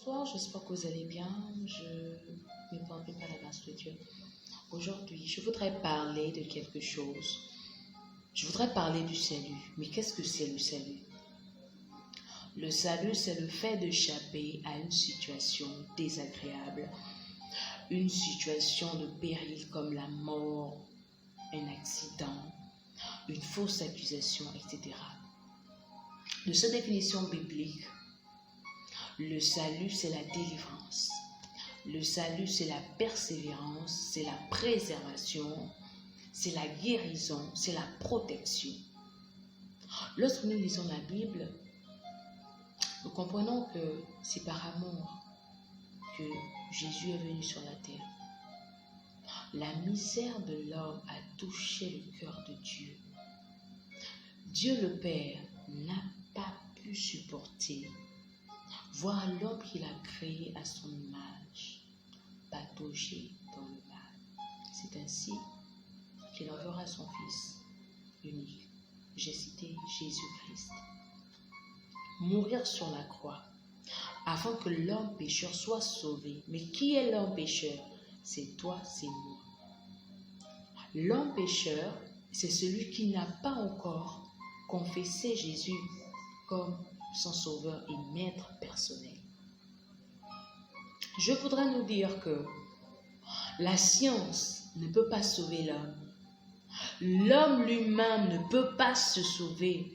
Bonsoir, j'espère que vous allez bien. Je me prends par la grâce de Dieu. Aujourd'hui, je voudrais parler de quelque chose. Je voudrais parler du salut. Mais qu'est-ce que c'est le salut? Le salut, c'est le fait d'échapper à une situation désagréable, une situation de péril comme la mort, un accident, une fausse accusation, etc. De cette définition biblique, le salut, c'est la délivrance. Le salut, c'est la persévérance, c'est la préservation, c'est la guérison, c'est la protection. Lorsque nous lisons la Bible, nous comprenons que c'est par amour que Jésus est venu sur la terre. La misère de l'homme a touché le cœur de Dieu. Dieu le Père n'a pas pu supporter voir l'homme qu'il a créé à son image patauger dans le mal. C'est ainsi qu'il enverra son Fils unique. J'ai cité Jésus-Christ. Mourir sur la croix afin que l'homme pécheur soit sauvé. Mais qui est l'homme pécheur? C'est toi, c'est moi. L'homme pécheur, c'est celui qui n'a pas encore confessé Jésus comme son sauveur et maître personnel. Je voudrais nous dire que la science ne peut pas sauver l'homme. L'homme lui-même ne peut pas se sauver.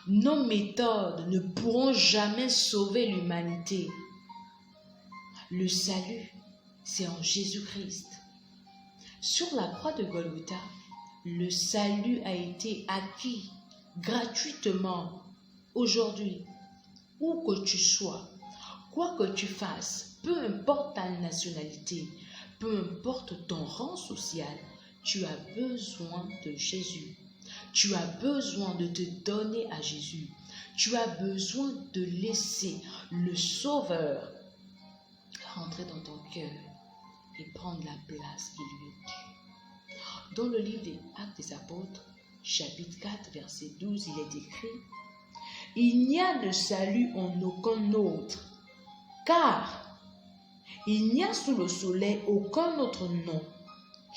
Nos méthodes ne pourront jamais sauver l'humanité. Le salut, c'est en Jésus-Christ. Sur la croix de Golgotha, le salut a été acquis gratuitement. Aujourd'hui, où que tu sois, quoi que tu fasses, peu importe ta nationalité, peu importe ton rang social, tu as besoin de Jésus. Tu as besoin de te donner à Jésus. Tu as besoin de laisser le Sauveur rentrer dans ton cœur et prendre la place qui lui est due. Dans le livre des Actes des Apôtres, chapitre 4, verset 12, il est écrit: il n'y a de salut en aucun autre, car il n'y a sous le soleil aucun autre nom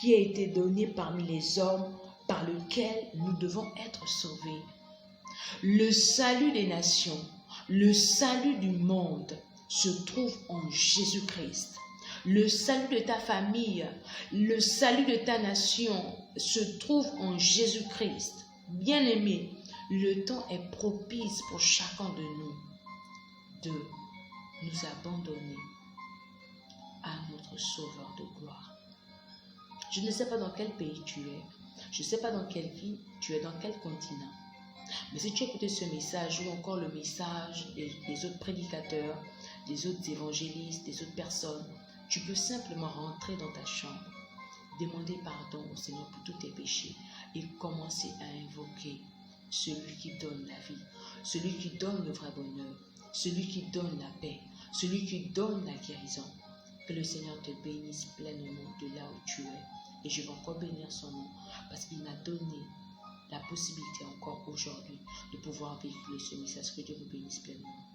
qui a été donné parmi les hommes par lequel nous devons être sauvés. Le salut des nations, le salut du monde se trouve en Jésus-Christ. Le salut de ta famille, le salut de ta nation se trouve en Jésus-Christ. Bien-aimés, le temps est propice pour chacun de nous de nous abandonner à notre Sauveur de gloire. Je ne sais pas dans quel pays tu es, je ne sais pas dans quelle ville tu es, dans quel continent. Mais si tu écoutes ce message ou encore le message des autres prédicateurs, des autres évangélistes, des autres personnes, tu peux simplement rentrer dans ta chambre, demander pardon au Seigneur pour tous tes péchés et commencer à invoquer celui qui donne la vie, celui qui donne le vrai bonheur, celui qui donne la paix, celui qui donne la guérison. Que le Seigneur te bénisse pleinement de là où tu es. Et je vais encore bénir son nom parce qu'il m'a donné la possibilité encore aujourd'hui de pouvoir véhiculer ce message. Que Dieu vous bénisse pleinement.